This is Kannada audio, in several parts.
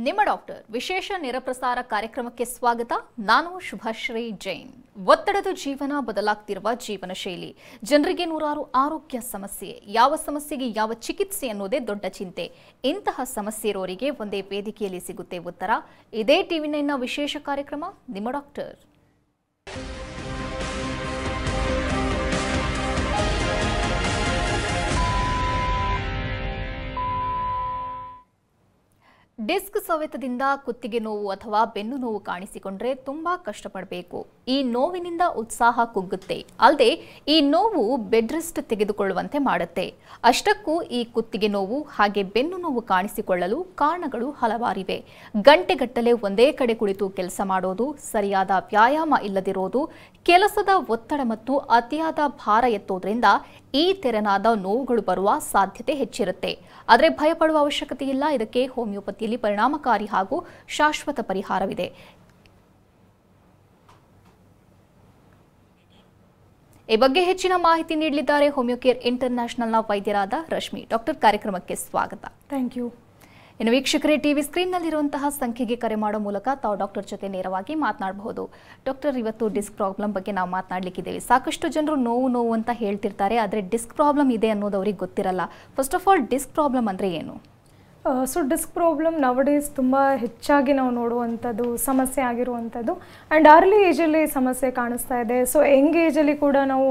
ನಿಮ್ಮ ಡಾಕ್ಟರ್ ವಿಶೇಷ ನೇರಪ್ರಸಾರ ಕಾರ್ಯಕ್ರಮಕ್ಕೆ ಸ್ವಾಗತ. ನಾನು ಶುಭಶ್ರೀ ಜೈನ್. ಒತ್ತಡದ ಜೀವನ, ಬದಲಾಗ್ತಿರುವ ಜೀವನ ಶೈಲಿ, ಜನರಿಗೆ ನೂರಾರು ಆರೋಗ್ಯ ಸಮಸ್ಯೆ, ಯಾವ ಸಮಸ್ಯೆಗೆ ಯಾವ ಚಿಕಿತ್ಸೆ ಅನ್ನೋದೇ ದೊಡ್ಡ ಚಿಂತೆ. ಇಂತಹ ಸಮಸ್ಯೆ ಇರೋರಿಗೆ ಒಂದೇ ವೇದಿಕೆಯಲ್ಲಿ ಸಿಗುತ್ತೆ ಉತ್ತರ. ಇದೇ ಟಿವಿ9ನ ವಿಶೇಷ ಕಾರ್ಯಕ್ರಮ ನಿಮ್ಮ ಡಾಕ್ಟರ್. ಡಿಸ್ಕ್ ಸವೆತದಿಂದ ಕುತ್ತಿಗೆ ನೋವು ಅಥವಾ ಬೆನ್ನು ನೋವು ಕಾಣಿಸಿಕೊಂಡ್ರೆ ತುಂಬಾ ಕಷ್ಟಪಡಬೇಕು. ಈ ನೋವಿನಿಂದ ಉತ್ಸಾಹ ಕುಗ್ಗುತ್ತೆ, ಅಲ್ಲದೆ ಈ ನೋವು ಬೆಡ್ ರೆಸ್ಟ್ ತೆಗೆದುಕೊಳ್ಳುವಂತೆ ಮಾಡುತ್ತೆ. ಅಷ್ಟಕ್ಕೂ ಈ ಕುತ್ತಿಗೆ ನೋವು ಹಾಗೆ ಬೆನ್ನು ನೋವು ಕಾಣಿಸಿಕೊಳ್ಳಲು ಕಾರಣಗಳು ಹಲವಾರಿವೆ. ಗಂಟೆಗಟ್ಟಲೆ ಒಂದೇ ಕಡೆ ಕುಳಿತು ಕೆಲಸ ಮಾಡೋದು, ಸರಿಯಾದ ವ್ಯಾಯಾಮ ಇಲ್ಲದಿರೋದು, ಕೆಲಸದ ಒತ್ತಡ ಮತ್ತು ಅತಿಯಾದ ಭಾರ ಎತ್ತೋದ್ರಿಂದ ಈ ತೆರನಾದ ನೋವುಗಳು ಬರುವ ಸಾಧ್ಯತೆ ಹೆಚ್ಚಿರುತ್ತೆ. ಆದರೆ ಭಯಪಡುವ ಅವಶ್ಯಕತೆ ಇಲ್ಲ. ಇದಕ್ಕೆ ಹೋಮಿಯೋಪತಿಯಲ್ಲಿ ಪರಿಣಾಮಕಾರಿ ಹಾಗೂ ಶಾಶ್ವತ ಪರಿಹಾರವಿದೆ. ಈ ಬಗ್ಗೆ ಹೆಚ್ಚಿನ ಮಾಹಿತಿ ನೀಡಲಿದ್ದಾರೆ ಹೋಮಿಯೋಕೇರ್ ಇಂಟರ್ನ್ಯಾಷನಲ್ನ ವೈದ್ಯರಾದ ರಶ್ಮಿ. ಡಾಕ್ಟರ್, ಕಾರ್ಯಕ್ರಮಕ್ಕೆ ಸ್ವಾಗತ. Thank you. ಇನ್ನು ವೀಕ್ಷಕರೇ, ಟಿವಿ ಸ್ಕ್ರೀನ್ನಲ್ಲಿರುವಂತಹ ಸಂಖ್ಯೆಗೆ ಕರೆ ಮಾಡೋ ಮೂಲಕ ತಾವು ಡಾಕ್ಟರ್ ಜೊತೆ ನೇರವಾಗಿ ಮಾತನಾಡಬಹುದು. ಡಾಕ್ಟರ್, ಇವತ್ತು ಡಿಸ್ಕ್ ಪ್ರಾಬ್ಲಮ್ ಬಗ್ಗೆ ನಾವು ಮಾತನಾಡಲಿಕ್ಕಿದ್ದೇವೆ. ಸಾಕಷ್ಟು ಜನರು ನೋವು ಅಂತ ಹೇಳ್ತಿರ್ತಾರೆ, ಆದರೆ ಡಿಸ್ಕ್ ಪ್ರಾಬ್ಲಮ್ ಇದೆ ಅನ್ನೋದು ಅವ್ರಿಗೆ ಗೊತ್ತಿರಲ್ಲ. First of all, disk problem ಅಂದರೆ ಏನು? ಸೊ ಡಿಸ್ಕ್ ಪ್ರಾಬ್ಲಮ್ ನವಡೇಸ್ ತುಂಬ ಹೆಚ್ಚಾಗಿ ನಾವು ನೋಡುವಂಥದ್ದು ಸಮಸ್ಯೆ ಆಗಿರುವಂಥದ್ದು. ಆ್ಯಂಡ್ ಅರ್ಲಿ ಏಜಲ್ಲಿ ಸಮಸ್ಯೆ ಕಾಣಿಸ್ತಾ ಇದೆ. ಸೊ ಯಂಗ್ ಏಜಲ್ಲಿ ಕೂಡ ನಾವು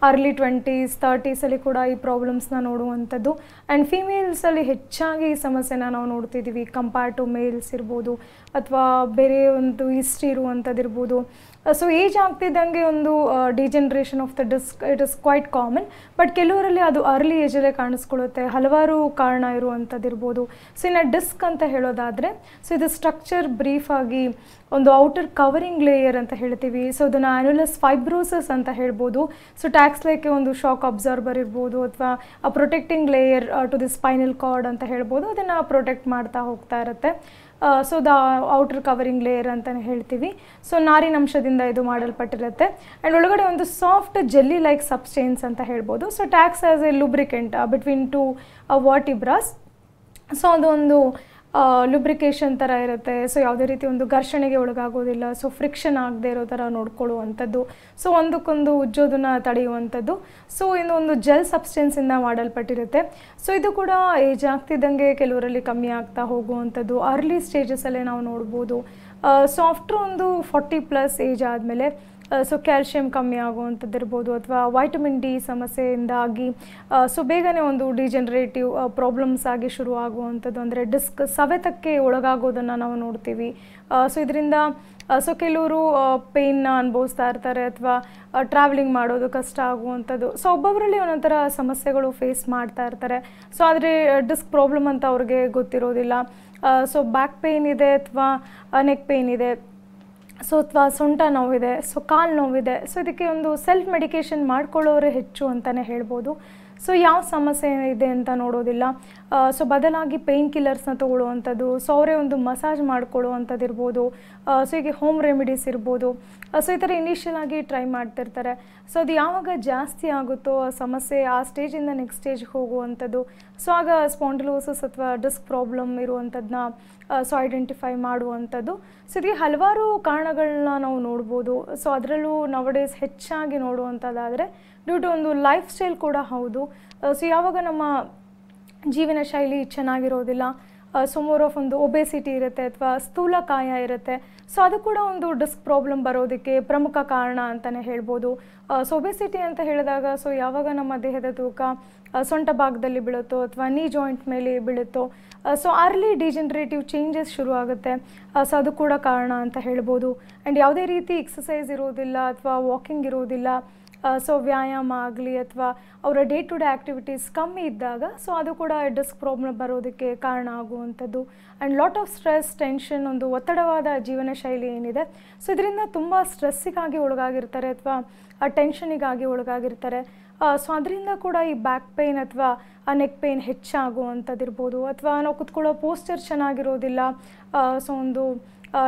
ಅರ್ಲಿ 20s 30sಲ್ಲಿ ಕೂಡ ಈ ಪ್ರಾಬ್ಲಮ್ಸ್ನ ನೋಡುವಂಥದ್ದು. ಆ್ಯಂಡ್ ಫಿಮೇಲ್ಸಲ್ಲಿ ಹೆಚ್ಚಾಗಿ ಈ ಸಮಸ್ಯೆನ ನಾವು ನೋಡ್ತಿದ್ದೀವಿ. ಕಂಪೇರ್ ಟು ಮೇಲ್ಸ್ ಇರ್ಬೋದು, ಅಥವಾ ಬೇರೆ ಒಂದು ಹಿಸ್ಟ್ರಿ ಇರುವಂಥದ್ದು ಇರ್ಬೋದು. ಸೊ ಏಜ್ ಆಗ್ತಿದ್ದಂಗೆ ಒಂದು degeneration of the disk it is quite common. But ಕೆಲವರಲ್ಲಿ ಅದು ಅರ್ಲಿ ಏಜಲ್ಲೇ ಕಾಣಿಸ್ಕೊಳ್ಳುತ್ತೆ. ಹಲವಾರು ಕಾರಣ ಇರುವಂಥದ್ದು ಇರ್ಬೋದು. ಸೊ ಇನ್ನು ಡಿಸ್ಕ್ ಅಂತ ಹೇಳೋದಾದರೆ, ಸೊ ಇದು ಸ್ಟ್ರಕ್ಚರ್ ಬ್ರೀಫ್ ಆಗಿ ಒಂದು ಔಟರ್ ಕವರಿಂಗ್ ಲೇಯರ್ ಅಂತ ಹೇಳ್ತೀವಿ. ಸೊ ಅದನ್ನು ಆ್ಯನ್ಯುಲಸ್ ಫೈಬ್ರೋಸಸ್ ಅಂತ ಹೇಳ್ಬೋದು. ಸೊ ಟ್ಯಾಕ್ಸ್ ಲೈಕೆ ಒಂದು ಶಾಕ್ ಅಬ್ಸರ್ಬರ್ ಇರ್ಬೋದು, ಅಥವಾ protecting layer to the spinal cord ಅಂತ ಹೇಳ್ಬೋದು. ಅದನ್ನು ಪ್ರೊಟೆಕ್ಟ್ ಮಾಡ್ತಾ ಹೋಗ್ತಾ ಇರುತ್ತೆ. So the outer covering layer ಅಂತಲೇ ಹೇಳ್ತೀವಿ. ಸೊ ನಾರಿನಂಶದಿಂದ ಇದು ಮಾಡಲ್ಪಟ್ಟಿರುತ್ತೆ. ಆ್ಯಂಡ್ ಒಳಗಡೆ ಒಂದು ಸಾಫ್ಟ್ ಜೆಲ್ಲಿ ಲೈಕ್ ಸಬ್ಸ್ಟೆನ್ಸ್ ಅಂತ ಹೇಳ್ಬೋದು. ಸೊ ಟ್ಯಾಕ್ಸ್ as a lubricant between two vertebras. So ಅದೊಂದು ಲುಬ್ರಿಕೇಷನ್ ಥರ ಇರುತ್ತೆ. ಸೊ ಯಾವುದೇ ರೀತಿ ಒಂದು ಘರ್ಷಣೆಗೆ ಒಳಗಾಗೋದಿಲ್ಲ. ಸೊ ಫ್ರಿಕ್ಷನ್ ಆಗದೆ ಇರೋ ಥರ ನೋಡ್ಕೊಳ್ಳುವಂಥದ್ದು. ಸೊ ಒಂದಕ್ಕೊಂದು ಉಜ್ಜೋದನ್ನು ತಡೆಯುವಂಥದ್ದು. ಸೊ ಇನ್ನೊಂದು ಜೆಲ್ ಸಬ್ಸ್ಟೆನ್ಸಿಂದ ಮಾಡಲ್ಪಟ್ಟಿರುತ್ತೆ. ಸೊ ಇದು ಕೂಡ ಏಜ್ ಆಗ್ತಿದ್ದಂಗೆ ಕೆಲವರಲ್ಲಿ ಕಮ್ಮಿ ಆಗ್ತಾ ಹೋಗುವಂಥದ್ದು ಅರ್ಲಿ ಸ್ಟೇಜಸಲ್ಲೇ ನಾವು ನೋಡ್ಬೋದು. ಸೊ ಆಫ್ಟರ್ ಒಂದು 40+ ಏಜ್ ಆದಮೇಲೆ ಸೊ ಕ್ಯಾಲ್ಶಿಯಂ ಕಮ್ಮಿ ಆಗುವಂಥದ್ದು ಇರ್ಬೋದು, ಅಥವಾ ವೈಟಮಿನ್ ಡಿ ಸಮಸ್ಯೆಯಿಂದಾಗಿ ಸೊ ಬೇಗನೆ ಒಂದು ಡಿಜನರೇಟಿವ್ ಪ್ರಾಬ್ಲಮ್ಸ್ ಆಗಿ ಶುರು ಆಗುವಂಥದ್ದು, ಅಂದರೆ ಡಿಸ್ಕ್ ಸವೆತಕ್ಕೆ ಒಳಗಾಗೋದನ್ನು ನಾವು ನೋಡ್ತೀವಿ. ಸೊ ಇದರಿಂದ ಸೊ ಕೆಲವರು ಪೇಯ್ನ ಅನುಭವಿಸ್ತಾ ಇರ್ತಾರೆ, ಅಥವಾ ಟ್ರಾವೆಲಿಂಗ್ ಮಾಡೋದು ಕಷ್ಟ ಆಗುವಂಥದ್ದು. ಸೊ ಒಬ್ಬೊಬ್ಬರಲ್ಲಿ ಒಂದೊಂಥರ ಸಮಸ್ಯೆಗಳು ಫೇಸ್ ಮಾಡ್ತಾ ಇರ್ತಾರೆ. ಸೊ ಆದರೆ ಡಿಸ್ಕ್ ಪ್ರಾಬ್ಲಮ್ ಅಂತ ಅವ್ರಿಗೆ ಗೊತ್ತಿರೋದಿಲ್ಲ. ಸೊ ಬ್ಯಾಕ್ ಪೇಯ್ನ್ ಇದೆ, ಅಥವಾ ನೆಕ್ ಪೇಯ್ನ್ ಇದೆ, ಸೊ ಅಥವಾ ಸೊಂಟ ನೋವಿದೆ, ಸೊ ಕಾಲು ನೋವಿದೆ. ಸೊ ಇದಕ್ಕೆ ಒಂದು ಸೆಲ್ಫ್ ಮೆಡಿಕೇಷನ್ ಮಾಡ್ಕೊಳ್ಳೋರೇ ಹೆಚ್ಚು ಅಂತಲೇ ಹೇಳ್ಬೋದು. ಸೊ ಯಾವ ಸಮಸ್ಯೆ ಇದೆ ಅಂತ ನೋಡೋದಿಲ್ಲ. ಸೊ ಬದಲಾಗಿ ಪೇಯ್ನ್ ಕಿಲ್ಲರ್ಸ್ನ ತೊಗೊಳ್ಳುವಂಥದ್ದು, ಸೊ ಅವರೇ ಒಂದು ಮಸಾಜ್ ಮಾಡ್ಕೊಳ್ಳುವಂಥದ್ದು ಇರ್ಬೋದು. ಸೊ ಹೀಗೆ ಹೋಮ್ ರೆಮಿಡೀಸ್ ಇರ್ಬೋದು. ಸೊ ಈ ಥರ ಇನಿಷಿಯಲ್ ಆಗಿ ಟ್ರೈ ಮಾಡ್ತಿರ್ತಾರೆ. ಸೊ ಅದು ಯಾವಾಗ ಜಾಸ್ತಿ ಆಗುತ್ತೋ ಆ ಸಮಸ್ಯೆ ಆ ಸ್ಟೇಜಿಂದ ನೆಕ್ಸ್ಟ್ ಸ್ಟೇಜ್ಗೆ ಹೋಗುವಂಥದ್ದು. ಸೊ ಆಗ ಸ್ಪಾಂಡಿಲೋಸಿಸ್ ಅಥವಾ ಡಿಸ್ಕ್ ಪ್ರಾಬ್ಲಮ್ ಇರುವಂಥದ್ದನ್ನ ಸೊ ಐಡೆಂಟಿಫೈ ಮಾಡುವಂಥದ್ದು. ಸೊ ಇದಕ್ಕೆ ಹಲವಾರು ಕಾರಣಗಳನ್ನ ನಾವು ನೋಡ್ಬೋದು. ಸೊ ಅದರಲ್ಲೂ ನವಡೇಸ್ ಹೆಚ್ಚಾಗಿ ನೋಡುವಂಥದ್ದಾದರೆ ಡ್ಯೂ ಟು ಒಂದು ಲೈಫ್ ಸ್ಟೈಲ್ ಕೂಡ ಹೌದು. ಸೊ ಯಾವಾಗ ನಮ್ಮ ಜೀವನ ಶೈಲಿ ಚೆನ್ನಾಗಿರೋದಿಲ್ಲ, ಸೊ ಮೋರ್ ಆಫ್ ಒಂದು ಒಬೆಸಿಟಿ ಇರುತ್ತೆ, ಅಥವಾ ಸ್ಥೂಲಕಾಯ ಇರುತ್ತೆ. ಸೊ ಅದು ಕೂಡ ಒಂದು ಡಿಸ್ಕ್ ಪ್ರಾಬ್ಲಮ್ ಬರೋದಕ್ಕೆ ಪ್ರಮುಖ ಕಾರಣ ಅಂತಲೇ ಹೇಳ್ಬೋದು. ಸೊ ಒಬೆಸಿಟಿ ಅಂತ ಹೇಳಿದಾಗ, ಸೊ ಯಾವಾಗ ನಮ್ಮ ದೇಹದ ತೂಕ ಸೊಂಟ ಭಾಗದಲ್ಲಿ ಬೀಳುತ್ತೋ, ಅಥವಾ ನೀ ಜಾಯಿಂಟ್ ಮೇಲೆ ಬೀಳುತ್ತೋ, ಸೊ ಅರ್ಲಿ ಡಿಜನರೇಟಿವ್ ಚೇಂಜಸ್ ಶುರು ಆಗುತ್ತೆ. ಸೊ ಅದು ಕೂಡ ಕಾರಣ ಅಂತ ಹೇಳ್ಬೋದು. ಆ್ಯಂಡ್ ಯಾವುದೇ ರೀತಿ ಎಕ್ಸಸೈಸ್ ಇರೋದಿಲ್ಲ, ಅಥವಾ ವಾಕಿಂಗ್ ಇರೋದಿಲ್ಲ, ಸೊ ವ್ಯಾಯಾಮ ಆಗಲಿ ಅಥವಾ ಅವರ ಡೇ ಟು ಡೇ ಆ್ಯಕ್ಟಿವಿಟೀಸ್ ಕಮ್ಮಿ ಇದ್ದಾಗ, ಸೊ ಅದು ಕೂಡ ಡಿಸ್ಕ್ ಪ್ರಾಬ್ಲಮ್ ಬರೋದಕ್ಕೆ ಕಾರಣ ಆಗುವಂಥದ್ದು. And lot of stress, tension, ಒಂದು ಒತ್ತಡವಾದ ಜೀವನ ಶೈಲಿ ಏನಿದೆ, ಸೊ ಇದರಿಂದ ತುಂಬ ಸ್ಟ್ರೆಸ್ಸಿಗಾಗಿ ಒಳಗಾಗಿರ್ತಾರೆ, ಅಥವಾ ಟೆನ್ಷನಿಗಾಗಿ ಒಳಗಾಗಿರ್ತಾರೆ. ಸೊ ಅದರಿಂದ ಕೂಡ ಈ ಬ್ಯಾಕ್ ಪೇಯ್ನ್ ಅಥವಾ ನೆಕ್ ಪೇಯ್ನ್ ಹೆಚ್ಚಾಗುವಂಥದ್ದು ಇರ್ಬೋದು. ಅಥವಾ ನಾವು ಕುತ್ಕೊಳ್ಳೋ ಪೋಸ್ಚರ್ ಚೆನ್ನಾಗಿರೋದಿಲ್ಲ, ಸೊ ಒಂದು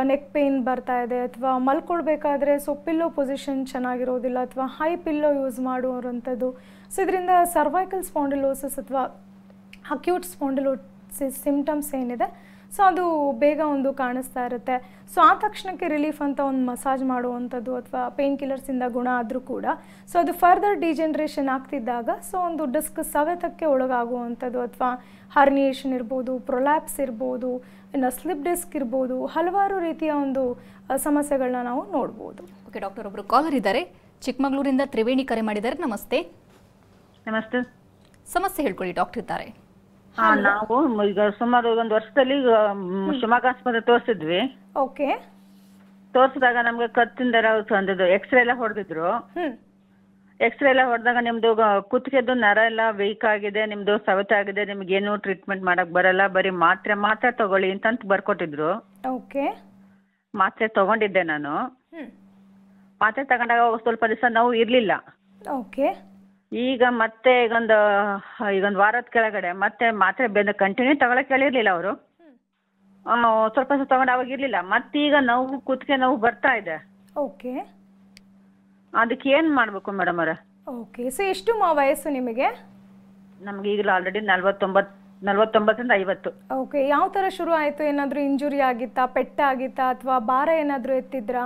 ನೆಕ್ ಪೇಯ್ನ್ ಬರ್ತಾ ಇದೆ, ಅಥವಾ ಮಲ್ಕೊಳ್ಬೇಕಾದ್ರೆ ಸೊ ಪಿಲ್ಲೋ ಪೊಸಿಷನ್ ಚೆನ್ನಾಗಿರೋದಿಲ್ಲ, ಅಥವಾ ಹೈ ಪಿಲ್ಲೋ ಯೂಸ್ ಮಾಡುವಂಥದ್ದು. ಸೊ ಇದರಿಂದ ಸರ್ವೈಕಲ್ ಸ್ಪಾಂಡಿಲೋಸಿಸ್ ಅಥವಾ ಅಕ್ಯೂಟ್ ಸ್ಪಾಂಡಿಲೋಸಿಸ್ ಸಿಂಪ್ಟಮ್ಸ್ ಏನಿದೆ, ಸೊ ಅದು ಬೇಗ ಒಂದು ಕಾಣಿಸ್ತಾ ಇರುತ್ತೆ. ಸೊ ಆ ತಕ್ಷಣಕ್ಕೆ ರಿಲೀಫ್ ಅಂತ ಒಂದು ಮಸಾಜ್ ಮಾಡುವಂಥದ್ದು ಅಥವಾ ಪೇನ್ ಕಿಲ್ಲರ್ಸಿಂದ ಗುಣ ಆದರೂ ಕೂಡ ಸೊ ಅದು ಫರ್ದರ್ ಡಿಜೆನ್ರೇಷನ್ ಆಗ್ತಿದ್ದಾಗ ಸೊ ಒಂದು ಡಿಸ್ಕ್ ಸವೆತಕ್ಕೆ ಒಳಗಾಗುವಂಥದ್ದು ಅಥವಾ ಹರ್ನಿಯೇಷನ್ ಇರ್ಬೋದು, ಪ್ರೊಲ್ಯಾಪ್ಸ್ ಇರ್ಬೋದು, ಇನ್ನು ಸ್ಲಿಪ್ ಡಿಸ್ಕ್ ಇರ್ಬೋದು, ಹಲವಾರು ರೀತಿಯ ಒಂದು ಸಮಸ್ಯೆಗಳನ್ನ ನಾವು ನೋಡ್ಬೋದು. ಓಕೆ ಡಾಕ್ಟರ್, ಒಬ್ಬರು ಕಾಲರ್ ಇದ್ದಾರೆ ಚಿಕ್ಕಮಗಳೂರಿಂದ. ತ್ರಿವೇಣಿ ಕರೆ ಮಾಡಿದ್ದಾರೆ. ನಮಸ್ತೆ. ನಮಸ್ತೆ. ಸಮಸ್ಯೆ ಹೇಳ್ಕೊಳ್ಳಿ, ಡಾಕ್ಟರ್ ಇದ್ದಾರೆ. ನಾವು ಈಗ ಸುಮಾರು ಒಂದು ವರ್ಷದಲ್ಲಿ ಶಿವಮೊಗ್ಗ ಆಸ್ಪತ್ರೆ ತೋರಿಸಿದ್ವಿ. ಓಕೆ. ತೋರಿಸಿದಾಗ ನಮ್ಗೆ ಕತ್ತಿಂದ ತಂದಿದ್ದು ಎಕ್ಸ್ರೇ ಎಲ್ಲ ಹೊಡೆದಿದ್ರು. ಎಕ್ಸ್ರೇ ಎಲ್ಲ ಹೊಡೆದಾಗ ನಿಮ್ದು ಕುತ್ತಿಗೆದು ನರ ಎಲ್ಲ ವೀಕ್ ಆಗಿದೆ, ನಿಮ್ದು ಸವೆತ ಆಗಿದೆ, ನಿಮ್ಗೇನು ಟ್ರೀಟ್ಮೆಂಟ್ ಮಾಡಕ್ ಬರಲ್ಲ, ಬರೀ ಮಾತ್ರೆ ತಗೊಳ್ಳಿ ಅಂತ ಬರ್ಕೊಟ್ಟಿದ್ರು. ಓಕೆ. ಮಾತ್ರೆ ತಗೊಂಡಿದ್ದೆ ನಾನು. ಮಾತ್ರೆ ತಗೊಂಡಾಗ ಸ್ವಲ್ಪ ದಿವಸ ನೋವು ಇರ್ಲಿಲ್ಲ. ಓಕೆ. ಈಗ ಮತ್ತೆ ಈಗೊಂದು ವಾರದ ಕೆಳಗಡೆ ಮತ್ತೆ ಮಾತ್ರೆ ಕಂಟಿನ್ಯೂ ತಗೊಳಕ್ ಹೇಳಿರ್ಲಿಲ್ಲ ಅವರು. ಸ್ವಲ್ಪ ತಗೊಂಡು ಅವಾಗ ಇರ್ಲಿಲ್ಲ. ಮತ್ತೀಗ ನೋವು ಕುತ್ತಿಗೆ ನೋವು ಬರ್ತಾ ಇದೆ. ಓಕೆ. ಅದಕ್ಕೆ ಏನ್ ಮಾಡ್ಬೇಕು ಮೇಡಮ್ ಅವರ? ಓಕೆ. ಸೊ ಎಷ್ಟು ವಯಸ್ಸು ನಿಮಗೆ? ನಮ್ಗೆ ಈಗಲೂ ಆಲ್ರೆಡಿ 49ರಿಂದ 50. ಓಕೆ. ಯಾವ ಥರ ಶುರು ಆಯಿತು? ಏನಾದರೂ ಇಂಜುರಿ ಆಗಿತ್ತಾ, ಪೆಟ್ಟಾಗಿತ್ತಾ, ಅಥವಾ ಭಾರ ಏನಾದರೂ ಎತ್ತಿದ್ರಾ?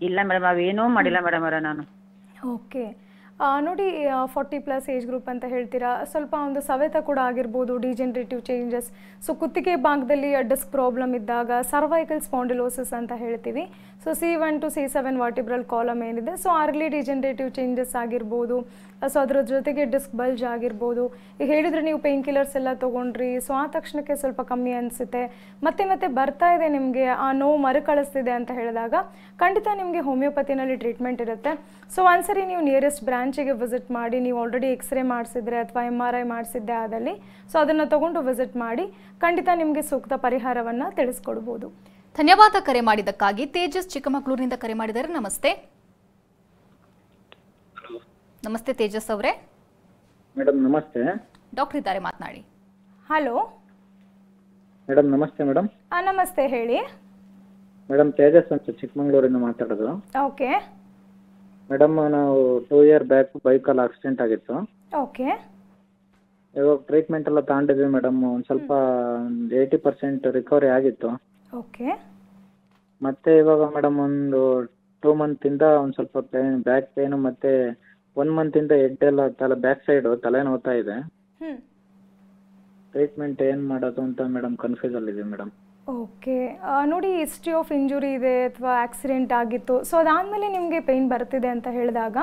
ಇಲ್ಲ ಮೇಡಮ್, ಅವೇನೂ ಮಾಡಿಲ್ಲ ಮೇಡಮ್ ಅವರ ನಾನು. ಓಕೆ. ನೋಡಿ 40+ ಏಜ್ ಗ್ರೂಪ್ ಅಂತ ಹೇಳ್ತೀರಾ, ಸ್ವಲ್ಪ ಒಂದು ಸವೆತ ಕೂಡ ಆಗಿರ್ಬೋದು, ಡಿಜೆನರೇಟಿವ್ ಚೇಂಜಸ್. ಸೊ ಕುತ್ತಿಗೆ ಭಾಗದಲ್ಲಿ ಡಿಸ್ಕ್ ಪ್ರಾಬ್ಲಮ್ ಇದ್ದಾಗ ಸರ್ವೈಕಲ್ ಸ್ಪಾಂಡಿಲೋಸಿಸ್ ಅಂತ ಹೇಳ್ತೀವಿ. So C1 to C7 vertebral column ಏನಿದೆ, ಸೊ ಅರ್ಲಿ ಡಿಜೆನರೇಟಿವ್ ಚೇಂಜಸ್ ಆಗಿರ್ಬೋದು. ಸೊ ಅದರ ಜೊತೆಗೆ ಡಿಸ್ಕ್ ಬಲ್ಜ್ ಆಗಿರ್ಬೋದು. ಈಗ ಹೇಳಿದರೆ ನೀವು ಪೇನ್ ಕಿಲ್ಲರ್ಸ್ ಎಲ್ಲ ತೊಗೊಂಡ್ರಿ, ಸೊ ಆ ತಕ್ಷಣಕ್ಕೆ ಸ್ವಲ್ಪ ಕಮ್ಮಿ ಅನಿಸುತ್ತೆ, ಮತ್ತೆ ಬರ್ತಾ ಇದೆ ನಿಮಗೆ, ಆ ನೋವು ಮರುಕಳಿಸ್ತಿದೆ ಅಂತ ಹೇಳಿದಾಗ ಖಂಡಿತ ನಿಮಗೆ ಹೋಮಿಯೋಪತಿನಲ್ಲಿ ಟ್ರೀಟ್ಮೆಂಟ್ ಇರುತ್ತೆ. ಸೊ ಒಂದ್ಸರಿ ನೀವು ನಿಯರೆಸ್ಟ್ ಬ್ರಾಂಚಿಗೆ ವಿಸಿಟ್ ಮಾಡಿ, ನೀವು ಆಲ್ರೆಡಿ ಎಕ್ಸ್ರೇ ಮಾಡಿಸಿದ್ರೆ ಅಥವಾ MRI ಮಾಡಿಸಿದ್ದೆ ಆದಲ್ಲಿ ಸೊ ಅದನ್ನು ತೊಗೊಂಡು ವಿಸಿಟ್ ಮಾಡಿ, ಖಂಡಿತ ನಿಮಗೆ ಸೂಕ್ತ ಪರಿಹಾರವನ್ನು ತಿಳಿಸ್ಕೊಡ್ಬೋದು. ಧನ್ಯವಾದ ಕರೆ ಮಾಡಿದ್ದಕ್ಕಾಗಿ. ತೇಜಸ್ ಚಿಕ್ಕಮಗಳೂರಿನಿಂದ ಕರೆ ಮಾಡಿದ್ದಾರೆ. ನಮಸ್ತೆ. ನಮಸ್ತೆ ತೇಜಸ್ ಅವರೇ. ಮೇಡಮ್ ನಮಸ್ತೆ. ಡಾಕ್ಟರ್ ಇದ್ದಾರೆ, ಮಾತನಾಡಿ. Hello madam. ನಮಸ್ತೆ ಮೇಡಮ್. ನಮಸ್ತೆ, ಹೇಳಿ. ಮೇಡಮ್ ತೇಜಸ್ ಅಂತ ಚಿಕ್ಕಮಗಳೂರಿಂದ ಮಾತಾಡೋದು. ಓಕೆ. ಮೇಡಮ್ ನಾವು 2 year ಬ್ಯಾಕ್ ಬೈಕಲ್ಲಿ ಆಕ್ಸಿಡೆಂಟ್ ಆಗಿತ್ತು. ಓಕೆ. ಇವಾಗ ಟ್ರೀಟ್ಮೆಂಟ್ ಎಲ್ಲ ತಗೊಂಡಿದ್ವಿ ಮೇಡಮ್. ಒಂದು ಸ್ವಲ್ಪ 80% ರಿಕವರಿ ಆಗಿತ್ತು. ಓಕೆ. ಮತ್ತೆ ಇವಾಗ ಮೇಡಮ್ ಒಂದು 2 month ಒಂದು ಸ್ವಲ್ಪ ಬ್ಯಾಕ್ ಪೇನು, ಮತ್ತೆ 1 month ಹೆಡ್ ಎಲ್ಲ ಬ್ಯಾಕ್ ಸೈಡ್ ತಲೆ ನೋವ್ತಾ ಇದೆ. ಟ್ರೀಟ್ಮೆಂಟ್ ಏನು ಮಾಡೋದು ಅಂತ ಮೇಡಮ್ ಕನ್ಫ್ಯೂಸ್ ಅಲ್ಲಿದೆ ಮೇಡಮ್. ಓಕೆ. ನೋಡಿ, ಹಿಸ್ಟ್ರಿ ಆಫ್ ಇಂಜುರಿ ಇದೆ ಅಥವಾ ಆಕ್ಸಿಡೆಂಟ್ ಆಗಿತ್ತು, ಸೊ ಅದಾದಮೇಲೆ ನಿಮಗೆ ಪೇಯ್ನ್ ಬರ್ತಿದೆ ಅಂತ ಹೇಳಿದಾಗ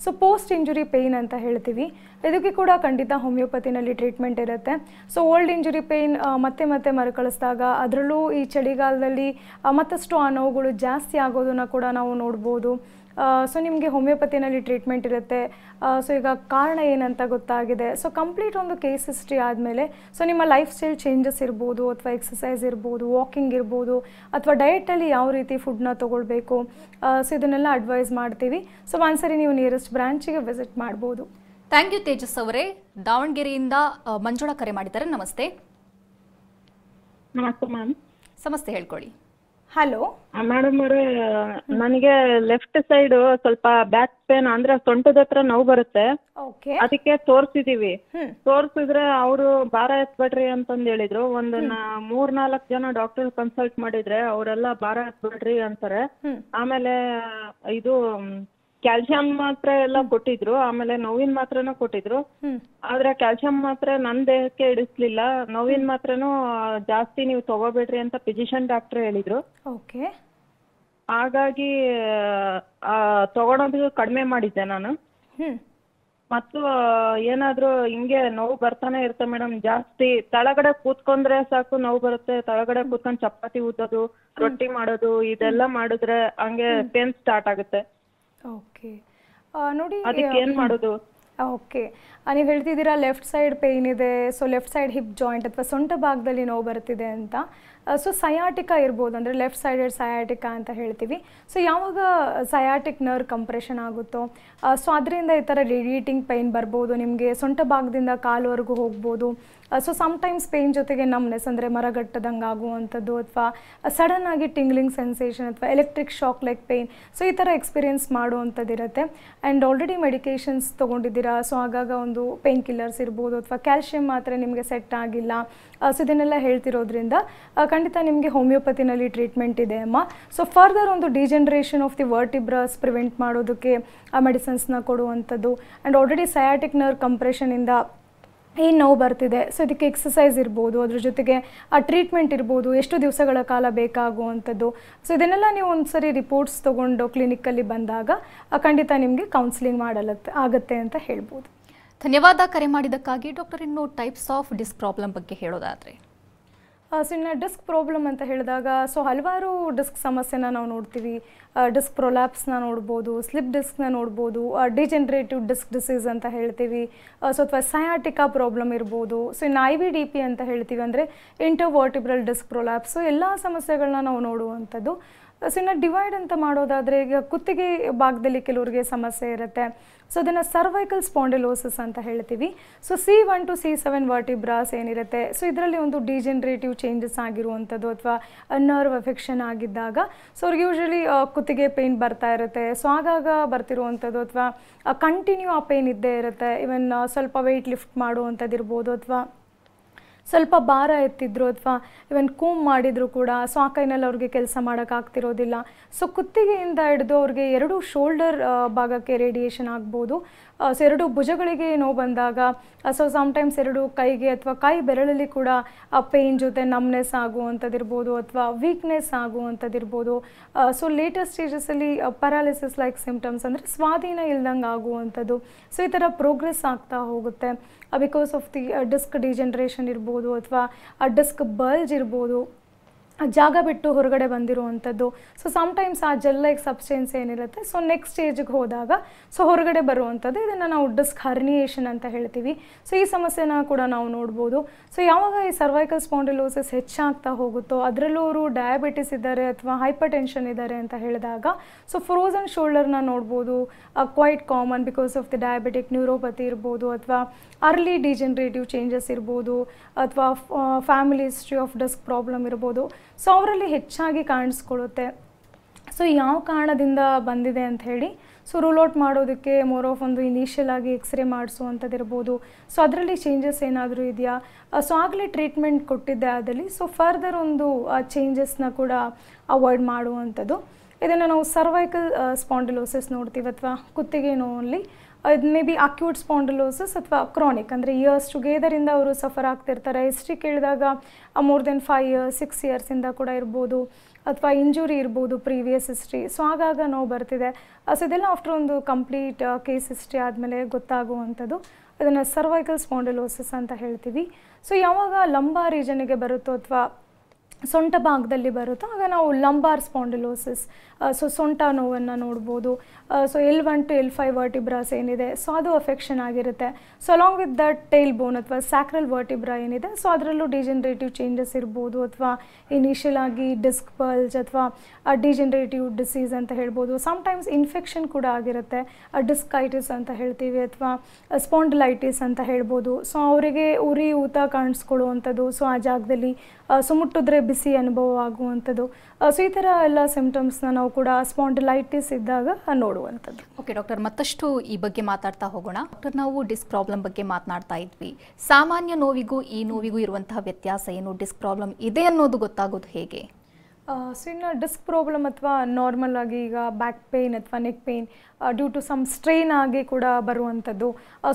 ಸೊ ಪೋಸ್ಟ್ ಇಂಜುರಿ ಪೇಯ್ನ್ ಅಂತ ಹೇಳ್ತೀವಿ. ಇದಕ್ಕೆ ಕೂಡ ಖಂಡಿತ ಹೋಮಿಯೋಪತಿನಲ್ಲಿ ಟ್ರೀಟ್ಮೆಂಟ್ ಇರುತ್ತೆ. ಸೊ ಓಲ್ಡ್ ಇಂಜುರಿ ಪೇಯ್ನ್ ಮತ್ತೆ ಮರುಕಳಿಸಿದಾಗ, ಅದರಲ್ಲೂ ಈ ಚಳಿಗಾಲದಲ್ಲಿ ಮತ್ತಷ್ಟು ಆ ನೋವುಗಳು ಜಾಸ್ತಿ ಆಗೋದನ್ನು ಕೂಡ ನಾವು ನೋಡ್ಬೋದು. ಸೊ ನಿಮಗೆ ಹೋಮಿಯೋಪತಿನಲ್ಲಿ ಟ್ರೀಟ್ಮೆಂಟ್ ಇರುತ್ತೆ. ಸೊ ಈಗ ಕಾರಣ ಏನಂತ ಗೊತ್ತಾಗಿದೆ. ಸೊ ಕಂಪ್ಲೀಟ್ ಒಂದು ಕೇಸ್ ಹಿಸ್ಟ್ರಿ ಆದಮೇಲೆ ಸೊ ನಿಮ್ಮ ಲೈಫ್ ಸ್ಟೈಲ್ ಚೇಂಜಸ್ ಇರ್ಬೋದು, ಅಥವಾ ಎಕ್ಸಸೈಸ್ ಇರ್ಬೋದು, ವಾಕಿಂಗ್ ಇರ್ಬೋದು, ಅಥವಾ ಡಯಟಲ್ಲಿ ಯಾವ ರೀತಿ ಫುಡ್ನ ತೊಗೊಳ್ಬೇಕು, ಸೊ ಇದನ್ನೆಲ್ಲ ಅಡ್ವೈಸ್ ಮಾಡ್ತೀವಿ. ಸೊ ಒಂದ್ಸರಿ ನೀವು ನಿಯರೆಸ್ಟ್ ಬ್ರಾಂಚಿಗೆ ವಿಸಿಟ್ ಮಾಡ್ಬೋದು. ಥ್ಯಾಂಕ್ ಯು ತೇಜಸ್ ಅವರೇ. ದಾವಣಗೆರೆಯಿಂದ ಮಂಜುಳಾ ಕರೆ ಮಾಡಿದ್ದಾರೆ. ನಮಸ್ತೆ. ನಮಸ್ತೆ ಮ್ಯಾಮ್. ಸಮಸ್ಯೆ ಹೇಳ್ಕೊಳ್ಳಿ. ಹಲೋ ಮೇಡಮ್ ಅವರೇ, ನನಗೆ ಲೆಫ್ಟ್ ಸೈಡ್ ಸ್ವಲ್ಪ ಬ್ಯಾಕ್ ಪೇನ್ ಅಂದ್ರೆ ಸೊಂಟದ ಹತ್ರ ನೋವು ಬರುತ್ತೆ. ಓಕೆ. ಅದಕ್ಕೆ ತೋರ್ಸಿದೀವಿ. ತೋರ್ಸಿದ್ರೆ ಅವರು ಭಾರ ಎತ್ಬೇಡ್ರಿ ಅಂತಂದ್ ಹೇಳಿದ್ರು. ಒಂದು 3-4 ಜನ ಡಾಕ್ಟರ್ ಕನ್ಸಲ್ಟ್ ಮಾಡಿದ್ರೆ ಅವರೆಲ್ಲ ಭಾರ ಎತ್ಬೇಡ್ರಿ ಅಂತಾರೆ. ಆಮೇಲೆ ಇದು ಕ್ಯಾಲ್ಸಿಯಂ ಮಾತ್ರ ಎಲ್ಲ ಕೊಟ್ಟಿದ್ರು, ಆಮೇಲೆ ನೋವಿನ ಮಾತ್ರನೂ ಕೊಟ್ಟಿದ್ರು. ಆದ್ರೆ ಕ್ಯಾಲ್ಸಿಯಂ ಮಾತ್ರ ನನ್ ದೇಹಕ್ಕೆ ಇಡಿಸ್ಲಿಲ್ಲ. ನೋವಿನ ಮಾತ್ರನೂ ಜಾಸ್ತಿ ನೀವು ತಗೋಬೇಡ್ರಿ ಅಂತ ಫಿಸಿಷಿಯನ್ ಡಾಕ್ಟರ್ ಹೇಳಿದ್ರು. ಓಕೆ. ಹಾಗಾಗಿ ತಗೊಳೋದು ಕಡಿಮೆ ಮಾಡಿದ್ದೆ ನಾನು. ಮತ್ತು ಏನಾದ್ರೂ ಹಿಂಗೆ ನೋವು ಬರ್ತಾನೆ ಇರುತ್ತೆ ಮೇಡಮ್. ಜಾಸ್ತಿ ತಳಗಡೆ ಕೂತ್ಕೊಂಡ್ರೆ ಸಾಕು ನೋವು ಬರುತ್ತೆ. ತಳಗಡೆ ಕೂತ್ಕೊಂಡ್ ಚಪಾತಿ ಊದೋದು, ರೊಟ್ಟಿ ಮಾಡೋದು ಇದೆಲ್ಲ ಮಾಡಿದ್ರೆ ಹಂಗೆ ಪೇನ್ ಸ್ಟಾರ್ಟ್ ಆಗುತ್ತೆ. ಓಕೆ. ನೋಡಿ, ಅದಕ್ಕೆ ಏನ್ ಮಾಡೋದು? ಓಕೆ. ನೀವು ಹೇಳ್ತಿದ್ದೀರಾ ಲೆಫ್ಟ್ ಸೈಡ್ ಪೇಯ್ನ್ ಇದೆ, so left side hip joint ಅಥವಾ ಸೊಂಟ ಭಾಗದಲ್ಲಿ ನೋವು ಬರ್ತಿದೆ ಅಂತ. ಸೊ ಸಯಾಟಿಕಾ ಇರ್ಬೋದು, ಅಂದರೆ ಲೆಫ್ಟ್ ಸೈಡೆಡ್ ಸಯಾಟಿಕಾ ಅಂತ ಹೇಳ್ತೀವಿ. ಸೊ ಯಾವಾಗ ಸಯಾಟಿಕ್ ನರ್ವ್ ಕಂಪ್ರೆಷನ್ ಆಗುತ್ತೋ ಸೊ ಅದರಿಂದ ಈ ಥರ ರೇಡಿಯೇಟಿಂಗ್ ಪೇಯ್ನ್ ಬರ್ಬೋದು. ನಿಮಗೆ ಸೊಂಟ ಭಾಗದಿಂದ ಕಾಲುವರೆಗೂ ಹೋಗ್ಬೋದು. ಸೊ ಸಮ್ಟೈಮ್ಸ್ ಪೇಯ್ನ್ ಜೊತೆಗೆ ನಮ್ನೆಸ್, ಅಂದರೆ ಮರಗಟ್ಟದಂಗೆ ಆಗುವಂಥದ್ದು, ಅಥವಾ ಸಡನ್ ಆಗಿ ಟಿಂಗ್ಲಿಂಗ್ ಸೆನ್ಸೇಷನ್ ಅಥವಾ electric shock like pain, so ಈ ಥರ ಎಕ್ಸ್ಪೀರಿಯನ್ಸ್ ಮಾಡುವಂಥದ್ದು ಇರುತ್ತೆ. ಆ್ಯಂಡ್ ಆಲ್ರೆಡಿ ಮೆಡಿಕೇಷನ್ಸ್ ತೊಗೊಂಡಿದ್ದೀರಾ, ಸೊ ಆಗಾಗ ಒಂದು ಪೇಯ್ನ್ ಕಿಲ್ಲರ್ಸ್ ಇರ್ಬೋದು, ಅಥವಾ ಕ್ಯಾಲ್ಶಿಯಂ ಮಾತ್ರೆ ನಿಮಗೆ ಸೆಟ್ ಆಗಿಲ್ಲ, ಸೊ ಇದನ್ನೆಲ್ಲ ಹೇಳ್ತಿರೋದ್ರಿಂದ ಖಂಡಿತ ನಿಮಗೆ ಹೋಮಿಯೋಪತಿನಲ್ಲಿ ಟ್ರೀಟ್ಮೆಂಟ್ ಇದೆ ಅಮ್ಮ. ಸೊ ಫರ್ದರ್ ಒಂದು ಡಿಜೆನರೇಷನ್ ಆಫ್ ದಿ ವರ್ಟಿಬ್ರಾಸ್ ಪ್ರಿವೆಂಟ್ ಮಾಡೋದಕ್ಕೆ ಆ ಮೆಡಿಸಿನ್ಸ್ನ ಕೊಡುವಂಥದ್ದು. ಆ್ಯಂಡ್ ಆಲ್ರೆಡಿ ಸಯಾಟಿಕ್ ನರ್ವ್ ಕಂಪ್ರೆಷನಿಂದ ಏನು ನೋವು ಬರ್ತಿದೆ, ಸೊ ಇದಕ್ಕೆ ಎಕ್ಸಸೈಸ್ ಇರ್ಬೋದು, ಅದ್ರ ಜೊತೆಗೆ ಆ ಟ್ರೀಟ್ಮೆಂಟ್ ಇರ್ಬೋದು, ಎಷ್ಟು ದಿವಸಗಳ ಕಾಲ ಬೇಕಾಗುವಂಥದ್ದು. ಸೊ ಇದನ್ನೆಲ್ಲ ನೀವು ಒಂದು ಸರಿ ರಿಪೋರ್ಟ್ಸ್ ತೊಗೊಂಡು ಕ್ಲಿನಿಕ್ಕಲ್ಲಿ ಬಂದಾಗ ಖಂಡಿತ ನಿಮಗೆ ಕೌನ್ಸಿಲಿಂಗ್ ಆಗುತ್ತೆ ಅಂತ ಹೇಳ್ಬೋದು. ಧನ್ಯವಾದ ಕರೆ ಮಾಡಿದ್ದಕ್ಕಾಗಿ. ಡಾಕ್ಟರ್, ಇನ್ನು ಟೈಪ್ಸ್ ಆಫ್ ಡಿಸ್ಕ್ ಪ್ರಾಬ್ಲಮ್ ಬಗ್ಗೆ ಹೇಳೋದಾದರೆ? ಸೊ ಇನ್ನು ಡಿಸ್ಕ್ ಪ್ರಾಬ್ಲಮ್ ಅಂತ ಹೇಳಿದಾಗ ಸೊ ಹಲವಾರು ಡಿಸ್ಕ್ ಸಮಸ್ಯೆನ ನಾವು ನೋಡ್ತೀವಿ. ಡಿಸ್ಕ್ ಪ್ರೊಲ್ಯಾಪ್ಸ್ನ ನೋಡ್ಬೋದು, ಸ್ಲಿಪ್ ಡಿಸ್ಕ್ನ ನೋಡ್ಬೋದು, ಡಿಜೆನರೇಟಿವ್ ಡಿಸ್ಕ್ ಡಿಸೀಸ್ ಅಂತ ಹೇಳ್ತೀವಿ. ಸೊ ಅಥವಾ ಸಯಾಟಿಕಾ ಪ್ರಾಬ್ಲಮ್ ಇರ್ಬೋದು. ಸೊ ಇನ್ನು IVDP ಅಂತ ಹೇಳ್ತೀವಿ, ಅಂದರೆ ಇಂಟರ್ವರ್ಟಿಬ್ರಲ್ ಡಿಸ್ಕ್ ಪ್ರೊಲ್ಯಾಪ್ಸ್. ಸೊ ಎಲ್ಲ ಸಮಸ್ಯೆಗಳನ್ನ ನಾವು ನೋಡುವಂಥದ್ದು. ಸೊ ಇನ್ನು ಡಿವೈಡ್ ಅಂತ ಮಾಡೋದಾದರೆ, ಈಗ ಕುತ್ತಿಗೆ ಭಾಗದಲ್ಲಿ ಕೆಲವರಿಗೆ ಸಮಸ್ಯೆ ಇರುತ್ತೆ. ಸೊ ಅದನ್ನು ಸರ್ವೈಕಲ್ ಸ್ಪಾಂಡಿಲೋಸಿಸ್ ಅಂತ ಹೇಳ್ತೀವಿ. ಸೊ C1 to C7 ವರ್ಟಿಬ್ರಾಸ್ ಏನಿರುತ್ತೆ, ಸೊ ಇದರಲ್ಲಿ ಒಂದು ಡಿಜೆನರೇಟಿವ್ ಚೇಂಜಸ್ ಆಗಿರುವಂಥದ್ದು ಅಥವಾ ನರ್ವ್ ಎಫೆಕ್ಷನ್ ಆಗಿದ್ದಾಗ ಸೊ ಅವ್ರಿಗೆ ಯೂಶ್ವಲಿ ಕುತ್ತಿಗೆ ಪೇಯ್ನ್ ಬರ್ತಾ ಇರುತ್ತೆ. ಸೊ ಆಗಾಗ ಬರ್ತಿರುವಂಥದ್ದು ಅಥವಾ ಕಂಟಿನ್ಯೂ ಆ ಪೇಯ್ನ್ ಇದ್ದೇ ಇರುತ್ತೆ. ಇವನ್ ಸ್ವಲ್ಪ ವೆಯ್ಟ್ ಲಿಫ್ಟ್ ಮಾಡುವಂಥದ್ದು ಇರ್ಬೋದು, ಅಥವಾ ಸ್ವಲ್ಪ ಭಾರ ಎತ್ತಿದ್ರು, ಅಥವಾ ಇವನ್ ಕೂಮ್ ಮಾಡಿದ್ರು ಕೂಡ ಸೊ ಆ ಕೈನಲ್ಲಿ ಅವ್ರಿಗೆ ಕೆಲಸ ಮಾಡೋಕ್ಕಾಗ್ತಿರೋದಿಲ್ಲ. ಸೊ ಕುತ್ತಿಗೆಯಿಂದ ಹಿಡಿದು ಅವ್ರಿಗೆ 2 ಶೋಲ್ಡರ್ ಭಾಗಕ್ಕೆ ರೇಡಿಯೇಷನ್ ಆಗ್ಬೋದು. ಸೊ 2 ಭುಜಗಳಿಗೆ ನೋವು ಬಂದಾಗ ಸೊ ಸಮ್ಟೈಮ್ಸ್ 2 ಕೈಗೆ ಅಥವಾ ಕೈ ಬೆರಳಲ್ಲಿ ಕೂಡ ಪೇಯ್ನ್ ಜೊತೆ ನಮ್ನೆಸ್ ಆಗುವಂಥದ್ದಿರ್ಬೋದು, ಅಥವಾ ವೀಕ್ನೆಸ್ ಆಗುವಂಥದ್ದಿರ್ಬೋದು. ಸೊ ಲೇಟೆಸ್ಟ್ ಸ್ಟೇಜಸಲ್ಲಿ ಪ್ಯಾರಾಲಿಸಿಸ್ ಲೈಕ್ ಸಿಂಪ್ಟಮ್ಸ್, ಅಂದರೆ ಸ್ವಾಧೀನ ಇಲ್ದಂಗೆ ಆಗುವಂಥದ್ದು. ಸೊ ಈ ಥರ ಪ್ರೋಗ್ರೆಸ್ ಆಗ್ತಾ ಹೋಗುತ್ತೆ because of the disk degeneration ಇರ್ಬೋದು, ಅಥವಾ ಡಿಸ್ಕ್ ಬಲ್ಜ್ ಇರ್ಬೋದು, ಜಾಗ ಬಿಟ್ಟು ಹೊರಗಡೆ ಬಂದಿರುವಂಥದ್ದು. ಸೊ ಸಮ್ಟೈಮ್ಸ್ ಆ ಜೆಲ್ ಲೈಕ್ ಸಬ್ಸ್ಟೆನ್ಸ್ ಏನಿರುತ್ತೆ ಸೊ ನೆಕ್ಸ್ಟ್ ಸ್ಟೇಜಿಗೆ ಹೋದಾಗ ಸೊ ಹೊರಗಡೆ ಬರುವಂಥದ್ದು, ಇದನ್ನು ನಾವು ಡಿಸ್ಕ್ ಹರ್ನಿಯೇಷನ್ ಅಂತ ಹೇಳ್ತೀವಿ. ಸೊ ಈ ಸಮಸ್ಯೆನ ಕೂಡ ನಾವು ನೋಡ್ಬೋದು. ಸೊ ಯಾವಾಗ ಈ ಸರ್ವೈಕಲ್ ಸ್ಪಾಂಡಿಲೋಸಿಸ್ ಹೆಚ್ಚಾಗ್ತಾ ಹೋಗುತ್ತೋ, ಅದರಲ್ಲೂ ಅವರು ಡಯಾಬಿಟಿಸ್ ಇದ್ದಾರೆ ಅಥವಾ ಹೈಪರ್ ಟೆನ್ಷನ್ ಇದ್ದಾರೆ ಅಂತ ಹೇಳಿದಾಗ ಸೊ ಫ್ರೋಸನ್ ಶೋಲ್ಡರ್ನ ನೋಡ್ಬೋದು, quite common because of the diabetic neuropathy ಇರ್ಬೋದು, ಅಥವಾ ಅರ್ಲಿ ಡಿಜೆನರೇಟಿವ್ ಚೇಂಜಸ್ ಇರ್ಬೋದು, ಅಥವಾ family history of disk problem ಇರ್ಬೋದು. ಸೊ ಅವರಲ್ಲಿ ಹೆಚ್ಚಾಗಿ ಕಾಣಿಸ್ಕೊಳ್ಳುತ್ತೆ. ಸೊ ಯಾವ ಕಾರಣದಿಂದ ಬಂದಿದೆ ಅಂತ ಹೇಳಿ ಸೊ ರೂಲ್ ಔಟ್ ಮಾಡೋದಕ್ಕೆ ಮೋರ್ ಆಫ್ ಒಂದು ಇನಿಷಿಯಲ್ ಆಗಿ ಎಕ್ಸ್ರೇ ಮಾಡಿಸುವಂಥದ್ದಿರ್ಬೋದು. ಸೊ ಅದರಲ್ಲಿ ಚೇಂಜಸ್ ಏನಾದರೂ ಇದೆಯಾ, ಸೊ ಆಗಲೇ ಟ್ರೀಟ್ಮೆಂಟ್ ಕೊಟ್ಟಿದ್ದೆ ಆದಲ್ಲಿ ಸೊ ಫರ್ದರ್ ಒಂದು ಚೇಂಜಸ್ನ ಕೂಡ ಅವಾಯ್ಡ್ ಮಾಡುವಂಥದ್ದು. ಇದನ್ನು ನಾವು ಸರ್ವೈಕಲ್ ಸ್ಪಾಂಡಿಲೋಸಿಸ್ ನೋಡ್ತೀವಿ, ಅಥವಾ ಕುತ್ತಿಗೆ ನೋವಲ್ಲಿ. ಇದು ಮೇ ಬಿ ಅಕ್ಯೂಟ್ ಸ್ಪಾಂಡಿಲೋಸಿಸ್ ಅಥವಾ ಕ್ರಾನಿಕ್, ಅಂದರೆ ಇಯರ್ಸ್ ಟುಗೆದರಿಂದ ಅವರು ಸಫರ್ ಆಗ್ತಿರ್ತಾರೆ. ಹಿಸ್ಟ್ರಿ ಕೇಳಿದಾಗ ಮೋರ್ ದೆನ್ 5 years 6 yearsಯಿಂದ ಕೂಡ ಇರ್ಬೋದು, ಅಥವಾ ಇಂಜುರಿ ಇರ್ಬೋದು ಪ್ರೀವಿಯಸ್ ಹಿಸ್ಟ್ರಿ. ಸೊ ಆಗಾಗ ನೋವು ಬರ್ತಿದೆ. ಸೊ ಇದೆಲ್ಲ ಆಫ್ಟರ್ ಒಂದು ಕಂಪ್ಲೀಟ್ ಕೇಸ್ ಹಿಸ್ಟ್ರಿ ಆದಮೇಲೆ ಗೊತ್ತಾಗುವಂಥದ್ದು. ಇದನ್ನು ಸರ್ವೈಕಲ್ ಸ್ಪಾಂಡಿಲೋಸಿಸ್ ಅಂತ ಹೇಳ್ತೀವಿ. ಸೊ ಯಾವಾಗ ಲಂಬಾರ್ ರೀಜನಿಗೆ ಬರುತ್ತೋ ಅಥವಾ ಸೊಂಟ ಭಾಗದಲ್ಲಿ ಬರುತ್ತೋ ಆಗ ನಾವು ಲಂಬಾರ್ ಸ್ಪಾಂಡಿಲೋಸಿಸ್, ಸೊ ಸೊಂಟ ನೋವನ್ನು ನೋಡ್ಬೋದು. ಸೊ L1 to L5 ವರ್ಟಿಬ್ರಾಸ್ ಏನಿದೆ ಸೊ ಅದು ಅಫೆಕ್ಷನ್ ಆಗಿರುತ್ತೆ. So along with that tail bone ಅಥವಾ ಸ್ಯಾಕ್ರಲ್ ವರ್ಟಿಬ್ರಾ ಏನಿದೆ ಸೊ ಅದರಲ್ಲೂ ಡಿಜೆನರೇಟಿವ್ ಚೇಂಜಸ್ ಇರ್ಬೋದು, ಅಥವಾ ಇನಿಷಿಯಲ್ ಆಗಿ ಡಿಸ್ಕ್ ಬಲ್ಜ್ ಅಥವಾ ಡಿಜೆನರೇಟಿವ್ ಡಿಸೀಸ್ ಅಂತ ಹೇಳ್ಬೋದು. ಸಮ್ಟೈಮ್ಸ್ ಇನ್ಫೆಕ್ಷನ್ ಕೂಡ ಆಗಿರುತ್ತೆ, ಡಿಸ್ಕೈಟಿಸ್ ಅಂತ ಹೇಳ್ತೀವಿ, ಅಥವಾ ಸ್ಪಾಂಡಿಲೈಟಿಸ್ ಅಂತ ಹೇಳ್ಬೋದು. ಸೊ ಅವರಿಗೆ ಉರಿ ಊತ ಕಾಣಿಸ್ಕೊಳ್ಳುವಂಥದ್ದು, ಸೊ ಆ ಜಾಗದಲ್ಲಿ ಸೊ ಮುಟ್ಟಿದ್ರೆ ಬಿಸಿ ಅನುಭವ ಆಗುವಂಥದ್ದು. ಸೊ ಈ ಥರ ಎಲ್ಲ ಸಿಂಪ್ಟಮ್ಸ್ನ ನಾವು ಕೂಡ ಸ್ಪಾಂಡಿಲೈಟಿಸ್ ಇದ್ದಾಗ ನೋಡುವಂಥದ್ದು. ಓಕೆ ಡಾಕ್ಟರ್, ಮತ್ತಷ್ಟು ಈ ಬಗ್ಗೆ ಮಾತಾಡ್ತಾ ಹೋಗೋಣ. ಡಾಕ್ಟರ್, ನಾವು ಡಿಸ್ಕ್ ಪ್ರಾಬ್ಲಮ್ ಬಗ್ಗೆ ಮಾತನಾಡ್ತಾ ಇದ್ವಿ. ಸಾಮಾನ್ಯ ನೋವಿಗೂ ಈ ನೋವಿಗೂ ಇರುವಂತಹ ವ್ಯತ್ಯಾಸ ಏನು, ಡಿಸ್ಕ್ ಪ್ರಾಬ್ಲಮ್ ಇದೆ ಅನ್ನೋದು ಗೊತ್ತಾಗೋದು ಹೇಗೆ? ಸೊ ಇನ್ನು ಡಿಸ್ಕ್ ಪ್ರಾಬ್ಲಮ್ ಅಥವಾ ನಾರ್ಮಲ್ ಆಗಿ ಈಗ ಬ್ಯಾಕ್ ಪೇಯ್ನ್ ಅಥವಾ neck pain due to some strain ಆಗಿ ಕೂಡ ಬರುವಂಥದ್ದು.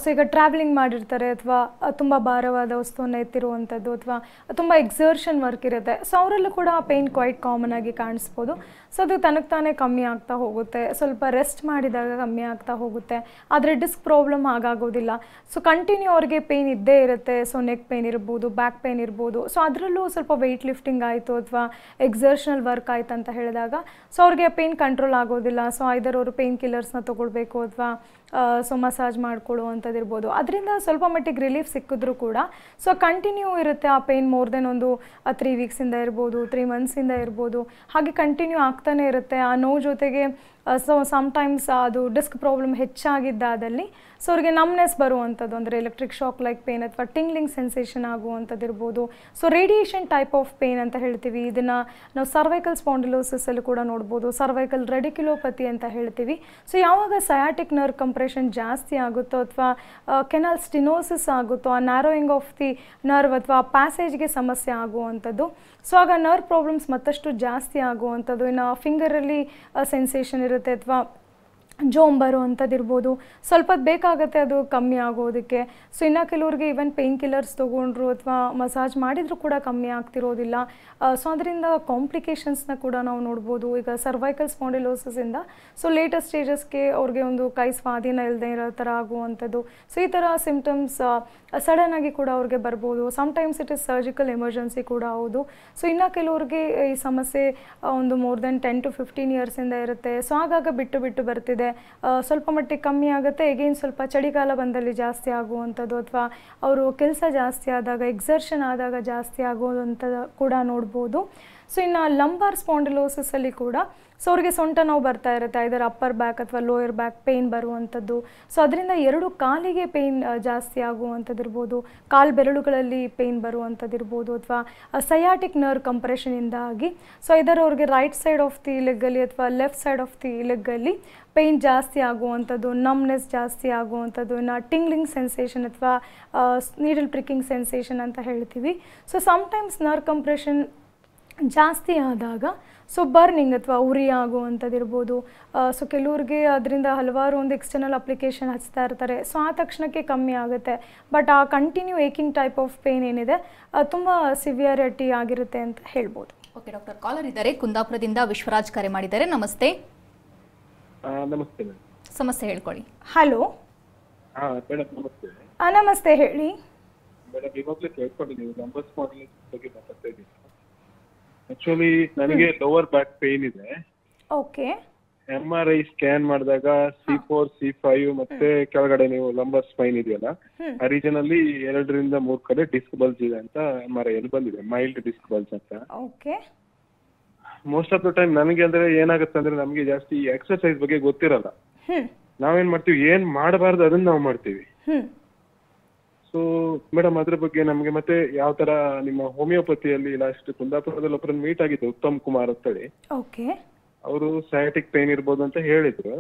ಸೊ ಈಗ ಟ್ರಾವೆಲಿಂಗ್ ಮಾಡಿರ್ತಾರೆ, ಅಥವಾ ತುಂಬ ಭಾರವಾದ ವಸ್ತುವನ್ನು ಎತ್ತಿರುವಂಥದ್ದು, ಅಥವಾ ತುಂಬ ಎಕ್ಸರ್ಷನ್ ವರ್ಕ್ ಇರುತ್ತೆ. ಸೊ ಅವರಲ್ಲೂ ಕೂಡ ಪೇಯ್ನ್ ಕ್ವೈಟ್ ಕಾಮನ್ ಆಗಿ ಕಾಣಿಸ್ಬೋದು. ಸೊ ಅದು ತನಗೆ ತಾನೇ ಕಮ್ಮಿ ಆಗ್ತಾ ಹೋಗುತ್ತೆ, ಸ್ವಲ್ಪ ರೆಸ್ಟ್ ಮಾಡಿದಾಗ ಕಮ್ಮಿ ಆಗ್ತಾ ಹೋಗುತ್ತೆ. ಆದರೆ ಡಿಸ್ಕ್ ಪ್ರಾಬ್ಲಮ್ ಹಾಗಾಗೋದಿಲ್ಲ. ಸೊ ಕಂಟಿನ್ಯೂ ಅವ್ರಿಗೆ ಪೇಯ್ನ್ ಇದ್ದೇ ಇರುತ್ತೆ. ಸೊ ನೆಕ್ ಪೇಯ್ನ್ ಇರ್ಬೋದು, ಬ್ಯಾಕ್ ಪೇಯ್ನ್ ಇರ್ಬೋದು. ಸೊ ಅದರಲ್ಲೂ ಸ್ವಲ್ಪ ವೆಯ್ಟ್ ಲಿಫ್ಟಿಂಗ್ ಆಯಿತು ಅಥವಾ ಎಕ್ಸರ್ಷನಲ್ ವರ್ಕ್ ಆಯ್ತು ಅಂತ ಹೇಳಿದಾಗ ಸೊ ಅವ್ರಿಗೆ ಪೇಯ್ನ್ ಕಂಟ್ರೋಲ್ ಆಗೋದಿಲ್ಲ. ಸೊ ಐದರ್ ಅವರು ಪೇಯ್ನ್ ಕಿಲ್ಲರ್ಸ್ನ ತಗೊಳ್ಬೇಕು, ಅಥವಾ ಸೊ ಮಸಾಜ್ ಮಾಡ್ಕೊಳ್ಳುವಂಥದ್ದು ಇರ್ಬೋದು. ಅದರಿಂದ ಸ್ವಲ್ಪ ಮಟ್ಟಿಗೆ ರಿಲೀಫ್ ಸಿಕ್ಕಿದ್ರು ಕೂಡ ಸೊ ಕಂಟಿನ್ಯೂ ಇರುತ್ತೆ ಆ ಪೇಯ್ನ್. ಮೋರ್ ದೆನ್ ಒಂದು 3 weeksಯಿಂದ ಇರ್ಬೋದು, 3 monthsಯಿಂದ ಇರ್ಬೋದು, ಹಾಗೆ ಕಂಟಿನ್ಯೂ ಆಗ್ತಾನೆ ಇರುತ್ತೆ. ಆ ನೋವು ಜೊತೆಗೆ ಸೊ ಸಮ್ಟೈಮ್ಸ್ ಅದು ಡಿಸ್ಕ್ ಪ್ರಾಬ್ಲಮ್ ಹೆಚ್ಚಾಗಿದ್ದಾದಲ್ಲಿ ಸೊ ಅವ್ರಿಗೆ ನಮ್ನೆಸ್ ಬರುವಂಥದ್ದು, ಅಂದರೆ ಎಲೆಕ್ಟ್ರಿಕ್ ಶಾಕ್ ಲೈಕ್ ಪೇನ್ ಅಥವಾ ಟಿಂಗ್ಲಿಂಗ್ ಸೆನ್ಸೇಷನ್ ಆಗುವಂಥದ್ದು ಇರ್ಬೋದು. So radiation type of pain ಅಂತ ಹೇಳ್ತೀವಿ. ಇದನ್ನು ನಾವು ಸರ್ವೈಕಲ್ ಸ್ಪಾಂಡಿಲೋಸಿಸಲ್ಲಿ ಕೂಡ ನೋಡ್ಬೋದು, ಸರ್ವೈಕಲ್ ರೆಡಿಕ್ಯುಲೋಪತಿ ಅಂತ ಹೇಳ್ತೀವಿ. ಸೊ ಯಾವಾಗ ಸಯಾಟಿಕ್ ನರ್ವ್ ಕಂಪ್ರೆಷನ್ ಜಾಸ್ತಿ ಆಗುತ್ತೋ ಅಥವಾ ಕೆನಾಲ್ ಸ್ಟಿನೋಸಿಸ್ ಆಗುತ್ತೋ, ಆ ನ್ಯಾರೋಯಿಂಗ್ ಆಫ್ ದಿ ನರ್ವ್ ಅಥವಾ ಪ್ಯಾಸೇಜ್ಗೆ ಸಮಸ್ಯೆ ಆಗುವಂಥದ್ದು. ಸೊ ಆಗ ನರ್ವ್ ಪ್ರಾಬ್ಲಮ್ಸ್ ಮತ್ತಷ್ಟು ಜಾಸ್ತಿ ಆಗುವಂಥದ್ದು. ಇನ್ನು ಫಿಂಗರಲ್ಲಿ ಸೆನ್ಸೇಷನ್ ಇರುತ್ತೆ ಅಥವಾ ಜೋಮ್ ಬರುವಂಥದ್ದು ಇರ್ಬೋದು. ಸ್ವಲ್ಪ ಬೇಕಾಗುತ್ತೆ ಅದು ಕಮ್ಮಿ ಆಗೋದಕ್ಕೆ. ಸೊ ಇನ್ನು ಕೆಲವ್ರಿಗೆ ಈವನ್ ಪೇಯ್ನ್ ಕಿಲ್ಲರ್ಸ್ ತೊಗೊಂಡ್ರು ಅಥವಾ ಮಸಾಜ್ ಮಾಡಿದರೂ ಕೂಡ ಕಮ್ಮಿ ಆಗ್ತಿರೋದಿಲ್ಲ. ಸೊ ಅದರಿಂದ ಕಾಂಪ್ಲಿಕೇಶನ್ಸ್ನ ಕೂಡ ನಾವು ನೋಡ್ಬೋದು. ಈಗ ಸರ್ವೈಕಲ್ ಸ್ಪಾಂಡಿಲೋಸಿಸಿಂದ ಸೊ ಲೇಟೆಸ್ಟ್ ಸ್ಟೇಜಸ್ಗೆ ಅವ್ರಿಗೆ ಒಂದು ಕೈ ಸ್ವಾಧೀನ ಇಲ್ಲದೆ ಇರೋ ಥರ ಆಗುವಂಥದ್ದು. ಸೊ ಈ ಥರ ಸಿಮ್ಟಮ್ಸ್ ಸಡನ್ನಾಗಿ ಕೂಡ ಅವ್ರಿಗೆ ಬರ್ಬೋದು. Sometimes it is surgical emergency ಕೂಡ ಹೌದು. ಸೊ ಇನ್ನು ಕೆಲವ್ರಿಗೆ ಈ ಸಮಸ್ಯೆ ಒಂದು ಮೋರ್ ದೆನ್ 10 to 15 ಇಯರ್ಸಿಂದ ಇರುತ್ತೆ. ಸೊ ಆಗಾಗ ಬಿಟ್ಟು ಬಿಟ್ಟು ಬರ್ತಿದೆ. ಸ್ವಲ್ಪ ಮಟ್ಟಿಗೆ ಕಮ್ಮಿ ಆಗುತ್ತೆ, ಎಗೇನ್ ಸ್ವಲ್ಪ ಚಳಿಗಾಲ ಬಂದಲ್ಲಿ ಜಾಸ್ತಿ ಆಗುವಂಥದ್ದು ಅಥವಾ ಅವರು ಕೆಲಸ ಜಾಸ್ತಿ ಆದಾಗ, ಎಕ್ಸರ್ಷನ್ ಆದಾಗ ಜಾಸ್ತಿ ಆಗೋದಂತ ಕೂಡ ನೋಡ್ಬೋದು. ಸೊ ಇನ್ನು ಲಂಬಾರ್ ಸ್ಪಾಂಡಿಲೋಸಿಸಲ್ಲಿ ಕೂಡ ಸೊ ಅವ್ರಿಗೆ ಸೊಂಟ ನೋವು ಬರ್ತಾ ಇರುತ್ತೆ, ಐದರ್ ಅಪ್ಪರ್ ಬ್ಯಾಕ್ ಅಥವಾ ಲೋಯರ್ ಬ್ಯಾಕ್ ಪೇಯ್ನ್ ಬರುವಂಥದ್ದು. ಸೊ ಅದರಿಂದ 2 ಕಾಲಿಗೆ ಪೇಯ್ನ್ ಜಾಸ್ತಿ ಆಗುವಂಥದ್ದು ಇರ್ಬೋದು, ಕಾಲು ಬೆರಳುಗಳಲ್ಲಿ ಪೇಯ್ನ್ ಬರುವಂಥದ್ದು ಇರ್ಬೋದು, ಅಥವಾ ಸಯಾಟಿಕ್ ನರ್ವ್ ಕಂಪ್ರೆಷನಿಂದಾಗಿ ಸೊ ಐದರ್ ಅವ್ರಿಗೆ ರೈಟ್ ಸೈಡ್ ಆಫ್ ದಿ ಲೆಗ್ಗಲ್ಲಿ ಅಥವಾ ಲೆಫ್ಟ್ ಸೈಡ್ ಆಫ್ ದಿ ಲೆಗ್ಗಲ್ಲಿ ಪೇಯ್ನ್ ಜಾಸ್ತಿ ಆಗುವಂಥದ್ದು, ನಮ್ನೆಸ್ ಜಾಸ್ತಿ ಆಗುವಂಥದ್ದು, ಇನ್ನು ಟಿಂಗ್ಲಿಂಗ್ ಸೆನ್ಸೇಷನ್ ಅಥವಾ ನೀಡಲ್ ಪ್ರಿಕ್ಕಿಂಗ್ ಸೆನ್ಸೇಷನ್ ಅಂತ ಹೇಳ್ತೀವಿ. ಸೊ ಸಮ್ಟೈಮ್ಸ್ ನರ್ವ್ ಕಂಪ್ರೆಷನ್ ಜಾಸ್ತಿ ಆದಾಗ ಸೊ ಬರ್ನಿಂಗ್ ಅಥವಾ ಉರಿ ಆಗುವಂಥದ್ದು ಇರ್ಬೋದು. ಸೊ ಕೆಲವ್ರಿಗೆ ಅದರಿಂದ ಹಲವಾರು ಒಂದು ಎಕ್ಸ್ಟರ್ನಲ್ ಅಪ್ಲಿಕೇಶನ್ ಹಚ್ತಾ ಇರ್ತಾರೆ. ಸೊ ಆ ತಕ್ಷಣಕ್ಕೆ ಕಮ್ಮಿ ಆಗುತ್ತೆ. ಬಟ್ ಆ continue aching type of pain ಏನಿದೆ ತುಂಬ ಸಿವಿಯರಿಟಿ ಆಗಿರುತ್ತೆ ಅಂತ ಹೇಳ್ಬೋದು. ಓಕೆ ಡಾಕ್ಟರ್, ಕಾಲರ್ ಇದ್ದಾರೆ ಕುಂದಾಪುರದಿಂದ. ವಿಶ್ವರಾಜ್ ಕರೆ ಮಾಡಿದ್ದಾರೆ. ನಮಸ್ತೆ. ನಮಸ್ತೆ. ಸಮಸ್ಯೆ ಹೇಳ್ಕೊಳ್ಳಿ. ಹಲೋ ಮೇಡಮ್ ನಮಸ್ತೆ. ನಮಸ್ತೆ, ಹೇಳಿ ಮೇಡಮ್. ಇವಾಗಲೇ ಕೇಳ್ಕೊಂಡಿದ್ದೀವಿ ಲಂಬರ್ ಸ್ಪಾಂಡಿಲೋಸಿಸ್ ಬಗ್ಗೆ ಮಾತಾಡ್ತಾ ಇದ್ದೀನಿ. ಆಕ್ಚುಲಿ ನನಗೆ ಲೋವರ್ ಬ್ಯಾಕ್ ಪೇನ್ ಇದೆ. ಓಕೆ. MRI ಸ್ಕ್ಯಾನ್ ಮಾಡಿದಾಗ C4 C5 ಮತ್ತೆ ಕೆಳಗಡೆ ನೀವು ಲಂಬರ್ ಸ್ಪೈನ್ ಇದೆಯಲ್ಲ ಆ ರೀಜನ್ ಅಲ್ಲಿ 2 ರಿಂದ 3 ಕಡೆ ಡಿಸ್ಕ್ ಬಲ್ಜ್ ಇದೆ ಅಂತ MRI ಅಲ್ಲಿ ಬಂದಿದೆ, ಮೈಲ್ಡ್ ಡಿಸ್ಕ್ ಬಲ್ಜ್ ಅಂತ. Okay. Most of the time ನನಗೆ ಅಂದ್ರೆ ಏನಾಗುತ್ತೆ ಅಂದ್ರೆ ನಮಗೆ ಜಾಸ್ತಿ ಎಕ್ಸರ್ಸೈಸ್ ಬಗ್ಗೆ ಗೊತ್ತಿರಲ್ಲ. ನಾವೇನ್ ಮಾಡ್ತೀವಿ, ಏನ್ ಮಾಡಬಾರ್ದು ಅದನ್ನ ನಾವು ಮಾಡ್ತೀವಿ. ಸೊ ಮೇಡಮ್ ಅದ್ರ ಬಗ್ಗೆ ನಮ್ಗೆ ಮತ್ತೆ ಯಾವ ತರ ನಿಮ್ಮ ಹೋಮಿಯೋಪತಿಯಲ್ಲಿ ಲಾಸ್ಟ್ ಕುಂದಾಪುರದಲ್ಲಿ ಒಬ್ಬರನ್ನ ಮೀಟ್ ಆಗಿದ್ದು, ಉತ್ತಮ್ ಕುಮಾರ್ ಅಂತೇಳಿ. ಓಕೆ. ಅವರು ಸಯಾಟಿಕ್ ಪೇನ್ ಇರ್ಬೋದು ಅಂತ ಹೇಳಿದ್ರು.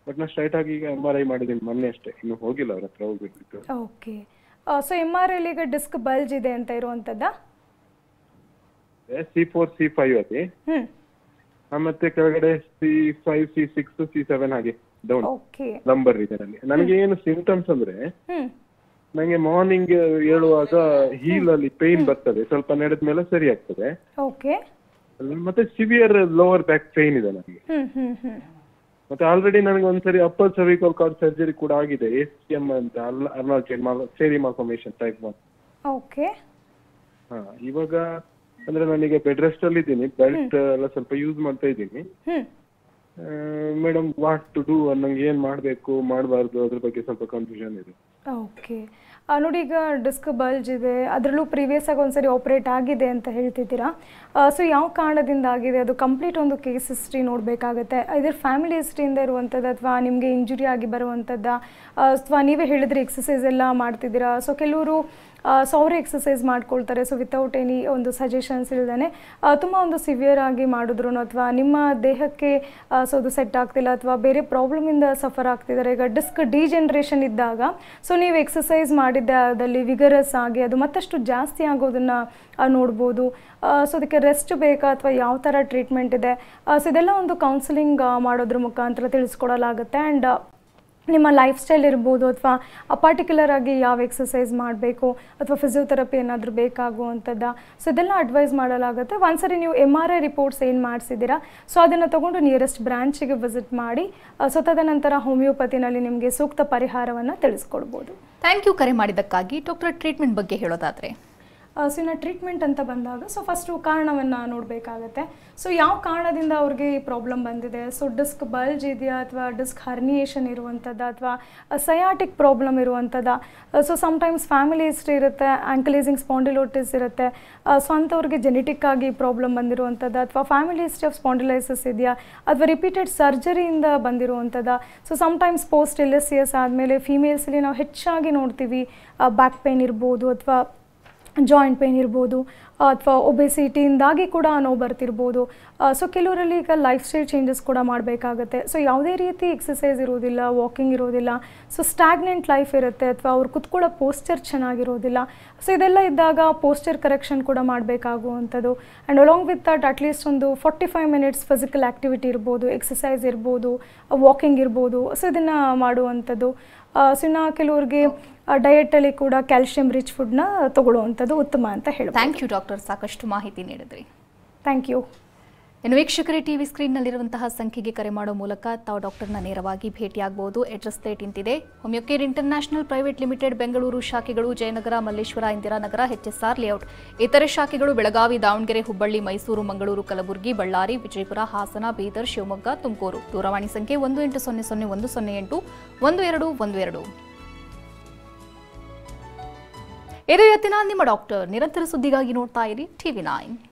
ಬಟ್ ನಾ ಸ್ಟ್ರೈಟ್ ಆಗಿ ಈಗ MRI ಮಾಡಿದ್ದೀನಿ ಮೊನ್ನೆ ಅಷ್ಟೇ, ಇನ್ನು ಹೋಗಿಲ್ಲ ಅವ್ರ ಹತ್ರ, ಹೋಗ್ಬೇಕಿತ್ತು. ಓಕೆ. ಸೊ MRI ಈಗ ಡಿಸ್ಕ್ ಬಲ್ಜ್ ಇದೆ ಅಂತ ಇರುವಂತದ್ದಾ? C4 C5 ಅದೇ, ಮತ್ತೆ ಕೆಳಗಡೆ C5 C6 C7 ಹಾಗೆ ಡೌನ್ ಲಂಬರ್ ರೀಜನ್ ಅಲ್ಲಿ. ನನಗೆ ಏನು ಸಿಂಪ್ಟಮ್ಸ್ ಅಂದ್ರೆ ನಂಗೆ ಮಾರ್ನಿಂಗ್ ಹೇಳುವಾಗ ಹೀಲ್ ಅಲ್ಲಿ ಪೇನ್ ಬರ್ತದೆ, ಸ್ವಲ್ಪ ನಡೆದ ಮೇಲೆ ಸರಿ ಆಗ್ತದೆ. ಮತ್ತೆ ಸಿವಿಯರ್ ಲೋವರ್ ಬ್ಯಾಕ್ ಪೇನ್ ಇದೆ ನನಗೆ. ಮತ್ತೆ ಆಲ್ರೆಡಿ ನನಗೆ ಒಂದ್ಸರಿ ಅಪ್ಪರ್ ಸರ್ವಿಕಲ್ ಕಾರ್ಡ್ ಸರ್ಜರಿ ಕೂಡ ಆಗಿದೆ, ACM ಅಂತ, ಅರ್ನಾಲ್ಡ್ ಚೇರಿ ಮಾಲ್ಫಾರ್ಮೇಷನ್ ಟೈಪ್ 1. ಓಕೆ. ಇವಾಗ ಅಂದ್ರೆ ನಾನೀಗ ಬೆಡ್ ರೆಸ್ಟ್ ಅಲ್ಲಿ ಇದ್ದೀನಿ, ಬೆಲ್ಟ್ ಎಲ್ಲ ಸ್ವಲ್ಪ ಯೂಸ್ ಮಾಡ್ತಾ ಇದ್ದೀನಿ. ಮೇಡಮ್ ವಾಟ್ ಟು ಡೂ, ನಂಗೆ ಏನ್ ಮಾಡ್ಬೇಕು ಮಾಡಬಾರ್ದು ಅದ್ರ ಬಗ್ಗೆ ಸ್ವಲ್ಪ ಕನ್ಫ್ಯೂಷನ್ ಇದೆ. ಓಕೆ. ನೋಡಿ, ಈಗ ಡಿಸ್ಕ್ ಬಲ್ಜ್ ಇದೆ, ಅದರಲ್ಲೂ ಪ್ರೀವಿಯಸ್ ಆಗಿ ಒಂದ್ಸರಿ ಆಪರೇಟ್ ಆಗಿದೆ ಅಂತ ಹೇಳ್ತಿದ್ದೀರಾ. ಸೊ ಯಾವ ಕಾರಣದಿಂದ ಆಗಿದೆ ಅದು ಕಂಪ್ಲೀಟ್ ಒಂದು ಕೇಸ್ ಹಿಸ್ಟ್ರಿ ನೋಡಬೇಕಾಗತ್ತೆ. ಇದರ ಫ್ಯಾಮಿಲಿ ಹಿಸ್ಟ್ರಿಯಿಂದ ಇರುವಂಥದ್ದು ಅಥವಾ ನಿಮಗೆ ಇಂಜುರಿ ಆಗಿ ಬರುವಂಥದ್ದು, ಅಥವಾ ನೀವೇ ಹೇಳಿದ್ರಿ ಎಕ್ಸಸೈಸ್ ಎಲ್ಲ ಮಾಡ್ತಿದ್ದೀರಾ. ಸೊ ಕೆಲವರು ಸೊ ಅವರೇ ಎಕ್ಸಸೈಸ್ ಮಾಡ್ಕೊಳ್ತಾರೆ. ಸೊ ವಿತೌಟ್ ಎನಿ ಒಂದು ಸಜೆಷನ್ಸ್ ಇಲ್ದೇ ತುಂಬ ಒಂದು ಸಿವಿಯರ್ ಆಗಿ ಮಾಡಿದ್ರು ಅಥವಾ ನಿಮ್ಮ ದೇಹಕ್ಕೆ ಸೊ ಅದು ಸೆಟ್ ಆಗ್ತಿಲ್ಲ ಅಥವಾ ಬೇರೆ ಪ್ರಾಬ್ಲಮಿಂದ ಸಫರ್ ಆಗ್ತಿದ್ದಾರೆ. ಈಗ ಡಿಸ್ಕ್ ಡಿಜೆನ್ರೇಷನ್ ಇದ್ದಾಗ ಸೊ ನೀವು ಎಕ್ಸಸೈಸ್ ಮಾಡಿದ್ದೆ ಅದಲ್ಲಿ ವಿಗರಸ್ ಆಗಿ ಅದು ಮತ್ತಷ್ಟು ಜಾಸ್ತಿ ಆಗೋದನ್ನು ನೋಡ್ಬೋದು. ಸೊ ಅದಕ್ಕೆ ರೆಸ್ಟ್ ಬೇಕಾ ಅಥವಾ ಯಾವ ಥರ ಟ್ರೀಟ್ಮೆಂಟ್ ಇದೆ, ಸೊ ಇದೆಲ್ಲ ಒಂದು ಕೌನ್ಸಿಲಿಂಗ್ ಮಾಡೋದ್ರ ಮುಖಾಂತರ ತಿಳಿಸ್ಕೊಡಲಾಗುತ್ತೆ. ಆ್ಯಂಡ್ ನಿಮ್ಮ ಲೈಫ್ ಸ್ಟೈಲ್ ಇರ್ಬೋದು ಅಥವಾ ಪರ್ಟಿಕ್ಯುಲರ್ ಆಗಿ ಯಾವ ಎಕ್ಸಸೈಸ್ ಮಾಡಬೇಕು ಅಥವಾ ಫಿಸಿಯೋಥೆರಪಿ ಏನಾದರೂ ಬೇಕಾಗುವಂಥದ್ದು, ಸೊ ಇದೆಲ್ಲ ಅಡ್ವೈಸ್ ಮಾಡಲಾಗುತ್ತೆ. ಒಂದ್ಸರಿ ನೀವು MRI ರಿಪೋರ್ಟ್ಸ್ ಏನು ಮಾಡಿಸಿದ್ದೀರಾ ಸೊ ಅದನ್ನು ತೊಗೊಂಡು ನಿಯರೆಸ್ಟ್ ಬ್ರಾಂಚಿಗೆ ವಿಸಿಟ್ ಮಾಡಿ ಸೊ ತದನಂತರ ಹೋಮಿಯೋಪತಿನಲ್ಲಿ ನಿಮಗೆ ಸೂಕ್ತ ಪರಿಹಾರವನ್ನು ತಿಳಿಸ್ಕೊಡ್ಬೋದು. ಥ್ಯಾಂಕ್ ಯು ಕರೆ ಮಾಡಿದ್ದಕ್ಕಾಗಿ. ಡಾಕ್ಟರ್, ಟ್ರೀಟ್ಮೆಂಟ್ ಬಗ್ಗೆ ಹೇಳೋದಾದರೆ? ಸೊ ಇನ್ನು ಟ್ರೀಟ್ಮೆಂಟ್ ಅಂತ ಬಂದಾಗ ಸೊ ಫಸ್ಟು ಕಾರಣವನ್ನು ನೋಡಬೇಕಾಗತ್ತೆ. ಸೊ ಯಾವ ಕಾರಣದಿಂದ ಅವ್ರಿಗೆ ಈ ಪ್ರಾಬ್ಲಮ್ ಬಂದಿದೆ, ಸೊ ಡಿಸ್ಕ್ ಬಲ್ಜ್ ಇದೆಯಾ ಅಥವಾ ಡಿಸ್ಕ್ ಹರ್ನಿಯೇಷನ್ ಇರುವಂಥದ್ದು ಅಥವಾ ಸಯಾಟಿಕ್ ಪ್ರಾಬ್ಲಮ್ ಇರುವಂಥದ್ದು. ಸೊ ಸಮ್ಟೈಮ್ಸ್ ಫ್ಯಾಮಿಲಿ ಹಿಸ್ಟ್ರಿ ಇರುತ್ತೆ, ಆಂಕಲೈಸಿಂಗ್ ಸ್ಪಾಂಡಿಲೋಟಿಸ್ ಇರುತ್ತೆ. ಸೊ ಅಂಥವ್ರಿಗೆ ಜೆನೆಟಿಕ್ ಆಗಿ ಪ್ರಾಬ್ಲಮ್ ಬಂದಿರುವಂಥದ್ದು ಅಥವಾ ಫ್ಯಾಮಿಲಿ ಹಿಸ್ಟ್ರಿ ಆಫ್ ಸ್ಪಾಂಡಿಲೈಸಿಸ್ ಇದೆಯಾ ಅಥವಾ ರಿಪೀಟೆಡ್ ಸರ್ಜರಿಯಿಂದ ಬಂದಿರುವಂಥದ್ದು. ಸೊ ಸಮ್ಟೈಮ್ಸ್ ಪೋಸ್ಟ್ LSCS ಆದಮೇಲೆ ಫೀಮೇಲ್ಸಲ್ಲಿ ನಾವು ಹೆಚ್ಚಾಗಿ ನೋಡ್ತೀವಿ ಬ್ಯಾಕ್ ಪೇನ್ ಇರ್ಬೋದು ಅಥವಾ ಜಾಯಿಂಟ್ ಪೇನ್ ಇರ್ಬೋದು ಅಥವಾ ಒಬೆಸಿಟಿಯಿಂದಾಗಿ ಕೂಡ ನೋವು ಬರ್ತಿರ್ಬೋದು. ಸೊ ಕೆಲವರಲ್ಲಿ ಈಗ ಲೈಫ್ ಸ್ಟೈಲ್ ಚೇಂಜಸ್ ಕೂಡ ಮಾಡಬೇಕಾಗತ್ತೆ. ಸೊ ಯಾವುದೇ ರೀತಿ ಎಕ್ಸಸೈಸ್ ಇರೋದಿಲ್ಲ, ವಾಕಿಂಗ್ ಇರೋದಿಲ್ಲ, ಸೊ ಸ್ಟ್ಯಾಗ್ನೆಂಟ್ ಲೈಫ್ ಇರುತ್ತೆ ಅಥವಾ ಅವ್ರು ಕುತ್ಕೊಳ್ಳೋ ಪೋಸ್ಚರ್ ಚೆನ್ನಾಗಿರೋದಿಲ್ಲ. ಸೊ ಇದೆಲ್ಲ ಇದ್ದಾಗ ಪೋಸ್ಚರ್ ಕರೆಕ್ಷನ್ ಕೂಡ ಮಾಡಬೇಕಾಗುವಂಥದ್ದು. And along with that at least ಒಂದು 45 ಮಿನಿಟ್ಸ್ ಫಿಸಿಕಲ್ ಆ್ಯಕ್ಟಿವಿಟಿ ಇರ್ಬೋದು, ಎಕ್ಸಸೈಸ್ ಇರ್ಬೋದು, ವಾಕಿಂಗ್ ಇರ್ಬೋದು. ಸೊ ಇದನ್ನು ಮಾಡುವಂಥದ್ದು. ಸೊ ಇನ್ನು ಕೆಲವ್ರಿಗೆ ಡಯಟಲ್ಲಿ ಕೂಡ ಕ್ಯಾಲ್ಶಿಯಂ ರಿಚ್ ಫುಡ್ನ ತಗೊಳ್ಳುವಂಥದ್ದು ಉತ್ತಮ ಅಂತ ಹೇಳ್ಬೋದು. ಥ್ಯಾಂಕ್ ಯು ಡಾಕ್ಟರ್, ಸಾಕಷ್ಟು ಮಾಹಿತಿ ನೀಡಿದ್ರಿ. Thank you. ಇನ್ನು ವೀಕ್ಷಕರೇ, ಟಿವಿ ಸ್ಕ್ರೀನ್ನಲ್ಲಿರುವಂತಹ ಸಂಖ್ಯೆಗೆ ಕರೆ ಮಾಡೋ ಮೂಲಕ ತಾವು ಡಾಕ್ಟರ್ನ ನೇರವಾಗಿ ಭೇಟಿಯಾಗಬಹುದು. ಅಡ್ರೆಸ್ ಪ್ಲೇಟ್ ಇಂತಿದೆ. Homeocare international private limited Bengaluru ಶಾಖೆಗಳು ಜಯನಗರ, ಮಲ್ಲೇಶ್ವರ, ಇಂದಿರಾನಗರ, HSR ಲೇಔಟ್. ಇತರೆ ಶಾಖೆಗಳು ಬೆಳಗಾವಿ, ದಾವಣಗೆರೆ, ಹುಬ್ಬಳ್ಳಿ, ಮೈಸೂರು, ಮಂಗಳೂರು, ಕಲಬುರಗಿ, ಬಳ್ಳಾರಿ, ವಿಜಯಪುರ, ಹಾಸನ, ಬೀದರ್, ಶಿವಮೊಗ್ಗ, ತುಮಕೂರು. ದೂರವಾಣಿ ಸಂಖ್ಯೆ 1800 108 1212. ಇದು ಇವತ್ತಿನ ನಿಮ್ಮ ಡಾಕ್ಟರ್. ನಿರಂತರ ಸುದ್ದಿಗಾಗಿ ನೋಡ್ತಾ ಇರಿ TV9.